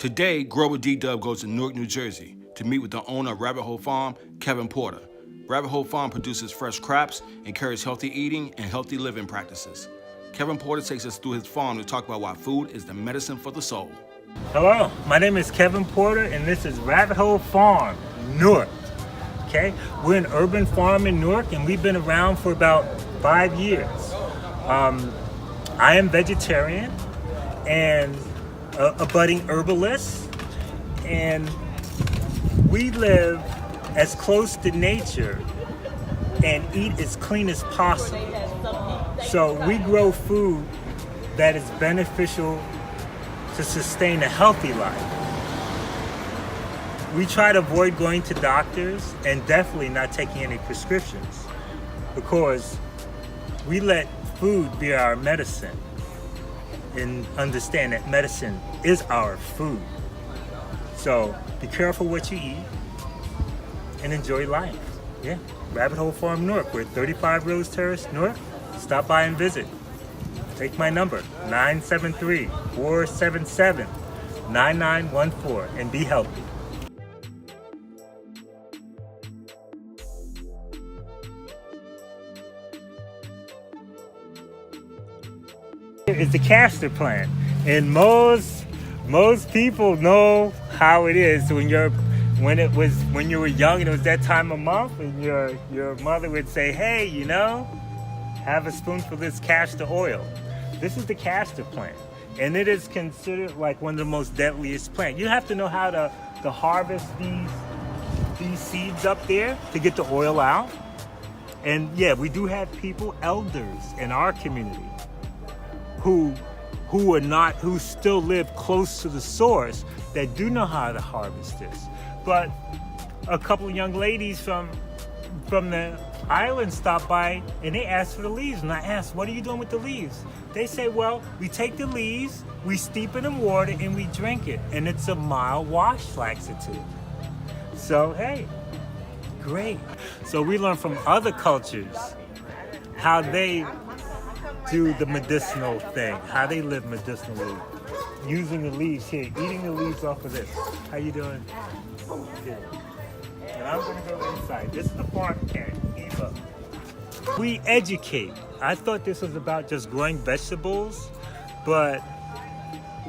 Today, Grub With D-Dub goes to Newark, New Jersey to meet with the owner of Rabbit Hole Farm, Kevin Porter. Rabbit Hole Farm produces fresh crops, encourages healthy eating and healthy living practices. Kevin Porter takes us through his farm to talk about why food is the medicine for the soul. Hello, my name is Kevin Porter and this is Rabbit Hole Farm, Newark. Okay, we're an urban farm in Newark and we've been around for about 5 years. I am vegetarian and a budding herbalist, and we live as close to nature and eat as clean as possible. So we grow food that is beneficial to sustain a healthy life. We try to avoid going to doctors and definitely not taking any prescriptions because we let food be our medicine and understand that medicine is our food. So be careful what you eat and enjoy life. Yeah, Rabbit Hole Farm, Newark. We're at 35 Rose Terrace, Newark. Stop by and visit. Take my number, 973-477-9914, and be healthy. Is the castor plant, and most people know how it is when you were young and it was that time of month and your mother would say, hey, you know, have a spoonful of this castor oil. This is the castor plant, and it is considered like one of the most deadliest plants. You have to know how to harvest these seeds up there to get the oil out. And yeah, we do have people, elders in our community who still live close to the source that do know how to harvest this. But a couple of young ladies from the island stopped by and they asked for the leaves, and I asked, what are you doing with the leaves? They say, well, we take the leaves, we steep it in water and we drink it, and it's a mild wash laxative. So hey, great. So we learn from other cultures how they do the medicinal thing, how they live medicinally, using the leaves here, eating the leaves off of this. How you doing? Good. And I'm gonna go inside. This is the farm cat, Eva. We educate. I thought this was about just growing vegetables, but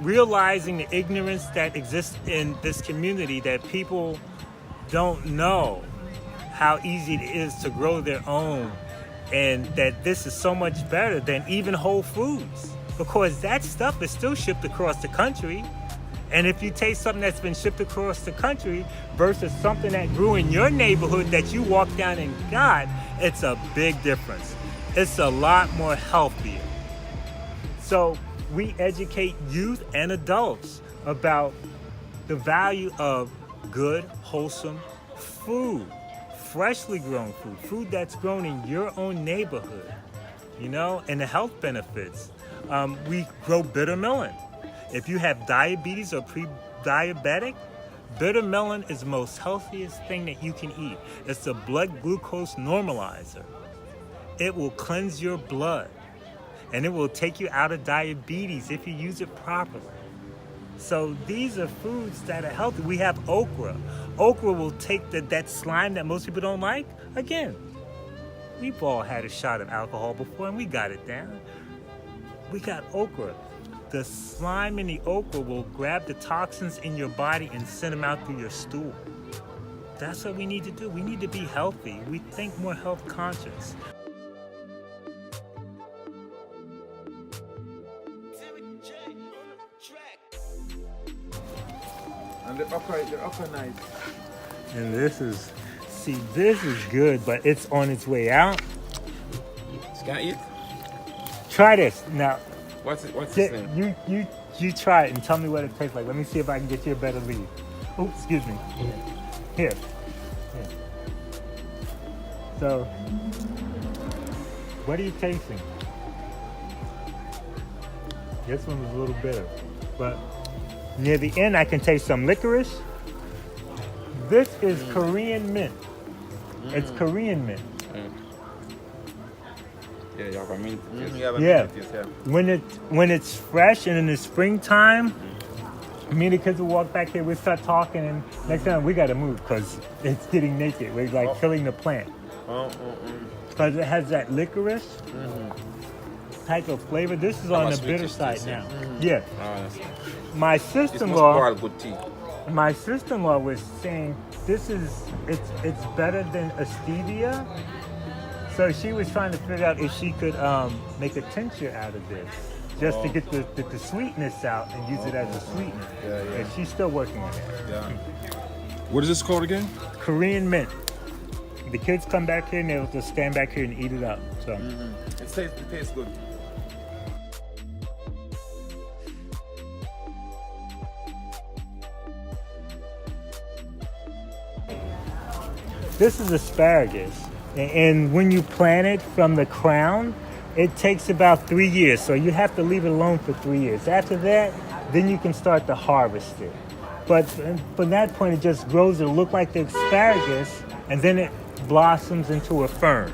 realizing the ignorance that exists in this community, that people don't know how easy it is to grow their own, and that this is so much better than even Whole Foods, because that stuff is still shipped across the country. And if you taste something that's been shipped across the country versus something that grew in your neighborhood that you walked down and got, it's a big difference. It's a lot more healthier. So we educate youth and adults about the value of good, wholesome food. Freshly grown food that's grown in your own neighborhood, you know, and the health benefits. We grow bitter melon. If you have diabetes or pre-diabetic, bitter melon is the most healthiest thing that you can eat. It's a blood glucose normalizer. It will cleanse your blood, and it will take you out of diabetes if you use it properly. So these are foods that are healthy. We have okra. Okra will take that slime that most people don't like. Again, we've all had a shot of alcohol before and we got it down. We got okra. The slime in the okra will grab the toxins in your body and send them out through your stool. That's what we need to do. We need to be healthy. We think more health conscious. And the okra nice. And this is good, but it's on its way out. Can I eat? Try this. Now, What's this name? You try it and tell me what it tastes like. Let me see if I can get you a better lead. Oh, excuse me. Here. So, what are you tasting? This one was a little bitter, but near the end I can taste some licorice. This is Korean mint. It's Korean mint. Yeah, you have a mint. Yeah. When it's fresh and in the springtime, Me and the kids will walk back here, we start talking, and next time we gotta move because it's getting naked. We're like killing the plant. Because it has that licorice type of flavor. This is on the bitter side now. Yeah. My sister-in-law, good tea. my sister-in-law was saying it's better than a stevia. So she was trying to figure out if she could make a tincture out of this, just to get the sweetness out and use it as a sweetener. And she's still working on that. What is this called again? Korean mint. The kids come back here and they'll just stand back here and eat it up. So It tastes good. this is asparagus. And when you plant it from the crown, it takes about 3 years. So you have to leave it alone for 3 years. After that, then you can start to harvest it. But from that point, it just grows to look like the asparagus, and then it blossoms into a fern.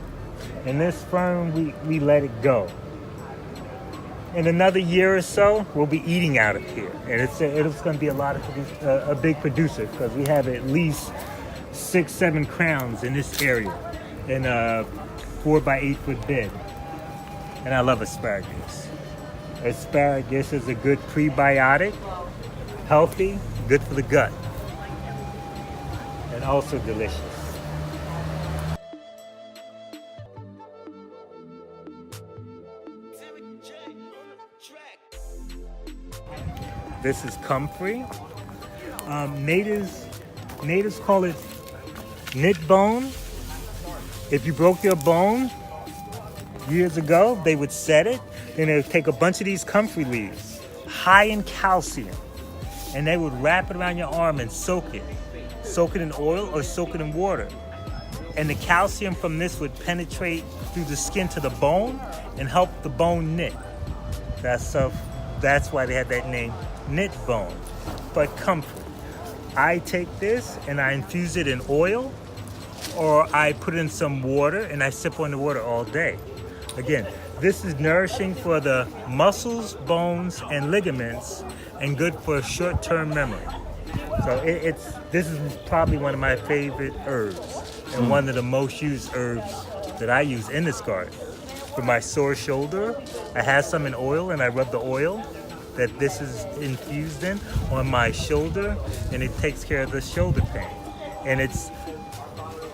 And this fern, we let it go. In another year or so, we'll be eating out of here. And it's going to be a big producer because we have at least 6-7 crowns in this area in a 4 by 8 foot bed. And I love asparagus. Asparagus is a good prebiotic, healthy, good for the gut, and also delicious. This is comfrey. Natives call it knit bone. If you broke your bone years ago, they would set it. Then they would take a bunch of these comfrey leaves, high in calcium, and they would wrap it around your arm and soak it. Soak it in oil or soak it in water. And the calcium from this would penetrate through the skin to the bone and help the bone knit. That's why they have that name, knit bone. But comfrey. I take this and I infuse it in oil, or I put it in some water and I sip on the water all day. Again, this is nourishing for the muscles, bones, and ligaments, and good for short-term memory. So this is probably one of my favorite herbs, and one of the most used herbs that I use in this garden. For my sore shoulder, I have some in oil, and I rub the oil that this is infused in on my shoulder, and it takes care of the shoulder pain. And it's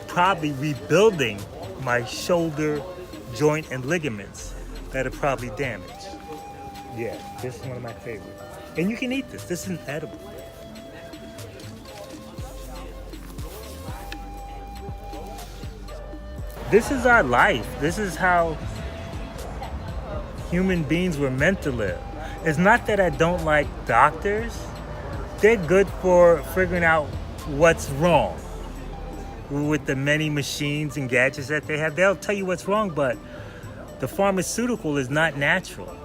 probably rebuilding my shoulder joint and ligaments that are probably damaged. Yeah, this is one of my favorites. And you can eat this. This is edible. This is our life. This is how human beings were meant to live. It's not that I don't like doctors. They're good for figuring out what's wrong. With the many machines and gadgets that they have, they'll tell you what's wrong, but the pharmaceutical is not natural.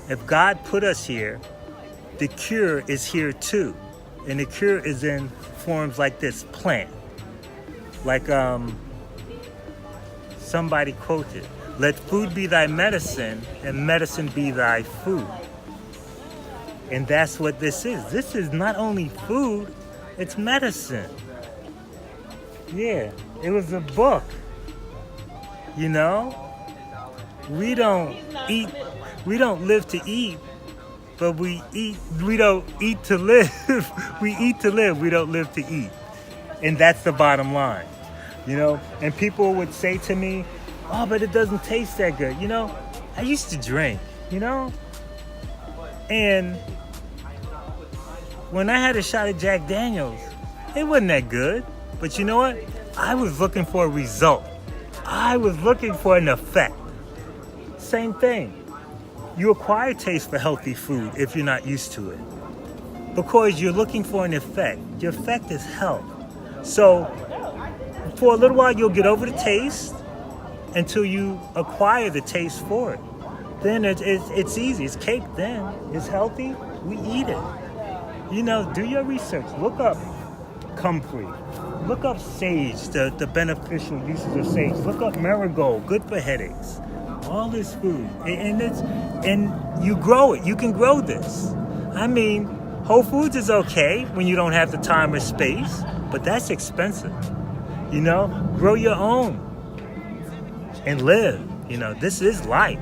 If God put us here, the cure is here too. And the cure is in forms like this plant. Like somebody quoted, "Let food be thy medicine and medicine be thy food." And that's what this is. This is not only food, it's medicine. Yeah, it was a book. You know? We don't live to eat, but we don't eat to live. We eat to live, we don't live to eat. And that's the bottom line. You know? And people would say to me, "Oh, but it doesn't taste that good." You know, I used to drink, you know? And when I had a shot of Jack Daniels, it wasn't that good. But you know what? I was looking for a result. I was looking for an effect. Same thing. You acquire taste for healthy food if you're not used to it, because you're looking for an effect. Your effect is health. So for a little while, you'll get over the taste until you acquire the taste for it. Then it's easy. It's cake then. It's healthy. We eat it. You know, do your research. Look up comfrey. Look up sage, the beneficial uses of sage. Look up marigold, good for headaches. All this food. And you grow it. You can grow this. I mean, Whole Foods is okay when you don't have the time or space, but that's expensive. You know, grow your own and live. You know, this is life.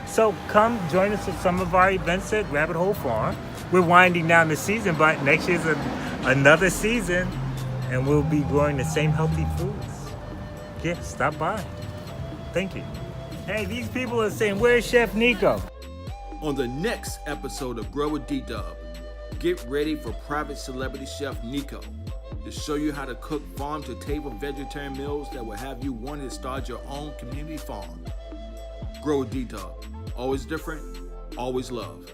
So come join us at some of our events at Rabbit Hole Farm. We're winding down the season, but next year's another season, and we'll be growing the same healthy foods. Yeah, stop by. Thank you. Hey, these people are saying, where's Chef Nico? On the next episode of Grub With D-Dub, get ready for private celebrity chef Nico to show you how to cook farm-to-table vegetarian meals that will have you wanting to start your own community farm. Grub With D-Dub. Always different, always love.